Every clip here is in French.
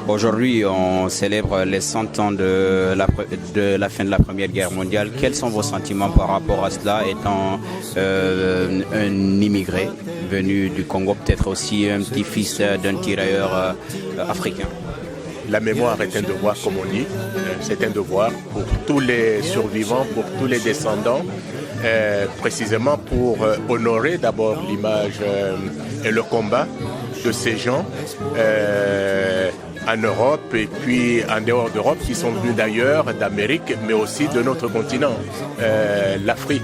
Aujourd'hui, on célèbre les 100 ans de la fin de la Première Guerre mondiale. Quels sont vos sentiments par rapport à cela, étant un immigré venu du Congo, peut-être aussi un petit-fils d'un tirailleur africain? La mémoire est un devoir, comme on dit. C'est un devoir pour tous les survivants, pour tous les descendants, précisément pour honorer d'abord l'image et le combat de ces gens en Europe et puis en dehors d'Europe, qui sont venus d'ailleurs, d'Amérique, mais aussi de notre continent, l'Afrique.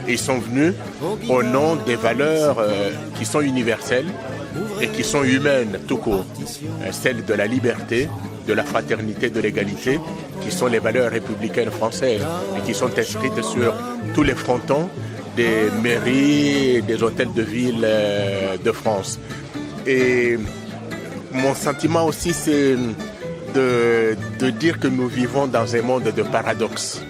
Ils sont venus au nom des valeurs qui sont universelles et qui sont humaines tout court. Celles de la liberté, de la fraternité, de l'égalité, qui sont les valeurs républicaines françaises et qui sont inscrites sur tous les frontons des mairies, des hôtels de ville de France. Et mon sentiment aussi, c'est de dire que nous vivons dans un monde de paradoxes.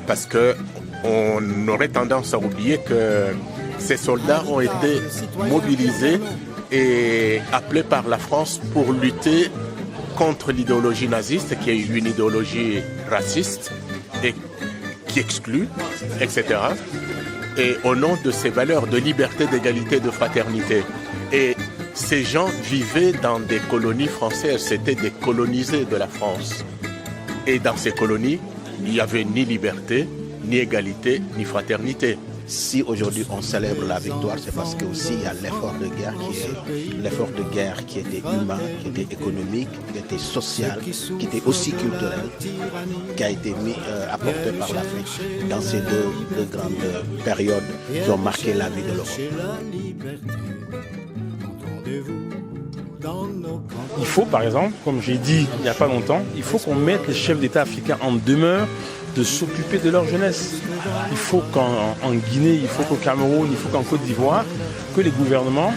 Parce qu'on aurait tendance à oublier que ces soldats ont été mobilisés et appelés par la France pour lutter contre l'idéologie naziste, qui est une idéologie raciste et qui exclut, etc. Et au nom de ces valeurs de liberté, d'égalité, de fraternité. Et ces gens vivaient dans des colonies françaises, c'était des colonisés de la France. Et dans ces colonies, il n'y avait ni liberté, ni égalité, ni fraternité. Si aujourd'hui on célèbre la victoire, c'est parce que aussi il y a l'effort de guerre qui était humain, qui était économique, qui était social, qui était aussi culturel, qui a été apporté par l'Afrique dans ces deux grandes périodes qui ont marqué la vie de l'Europe. Il faut, par exemple, comme j'ai dit il n'y a pas longtemps, il faut qu'on mette les chefs d'État africains en demeure de s'occuper de leur jeunesse. Il faut qu'en Guinée, il faut qu'au Cameroun, il faut qu'en Côte d'Ivoire, que les gouvernements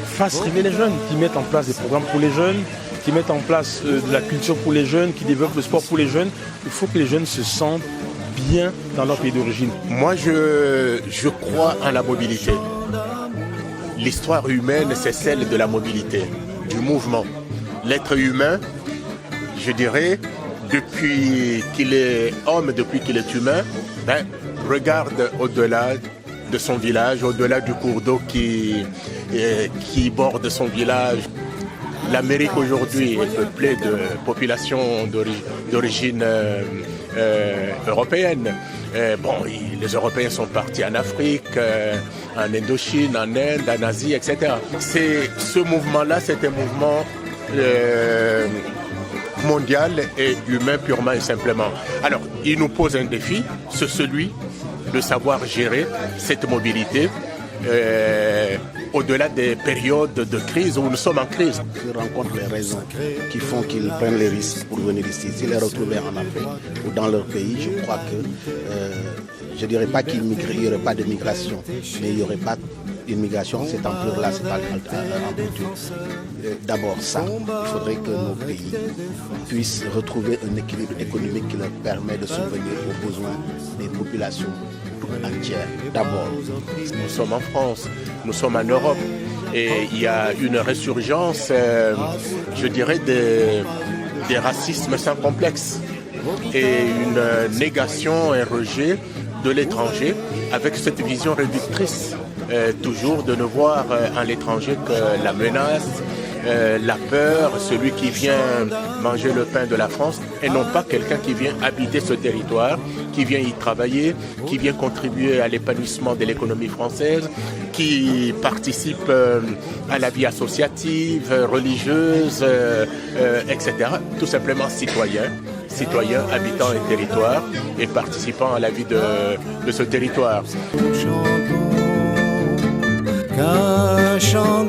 fassent rêver les jeunes, qui mettent en place des programmes pour les jeunes, qui mettent en place de la culture pour les jeunes, qui développent le sport pour les jeunes. Il faut que les jeunes se sentent bien dans leur pays d'origine. Moi, je crois en la mobilité. L'histoire humaine, c'est celle de la mobilité, du mouvement. L'être humain, je dirais, depuis qu'il est homme, depuis qu'il est humain, regarde au-delà de son village, au-delà du cours d'eau qui borde son village. L'Amérique aujourd'hui est peuplée de populations d'origine européenne. Les Européens sont partis en Afrique, en Indochine, en Inde, en Asie, etc. Ce mouvement-là, c'est un mouvement mondial et humain purement et simplement. Alors, il nous pose un défi, c'est celui de savoir gérer cette mobilité au-delà des périodes de crise où nous sommes en crise. Je rencontre les raisons qui font qu'ils prennent les risques pour venir ici. S'ils les retrouvaient en Afrique ou dans leur pays, je crois que, je ne dirais pas qu'il n'y aurait pas de migration, mais il n'y aurait pas une migration, cette ampleur-là, cette amplitude. D'abord ça, il faudrait que nos pays puissent retrouver un équilibre économique qui leur permet de subvenir aux besoins des populations entières. D'abord, nous sommes en France, nous sommes en Europe et il y a une résurgence, je dirais, des racismes sans complexe et une négation, un rejet de l'étranger avec cette vision réductrice. Toujours de ne voir en l'étranger que la menace, la peur, celui qui vient manger le pain de la France et non pas quelqu'un qui vient habiter ce territoire, qui vient y travailler, qui vient contribuer à l'épanouissement de l'économie française, qui participe à la vie associative, religieuse, etc. Tout simplement citoyen habitant un territoire et participant à la vie de ce territoire. Qu'un chant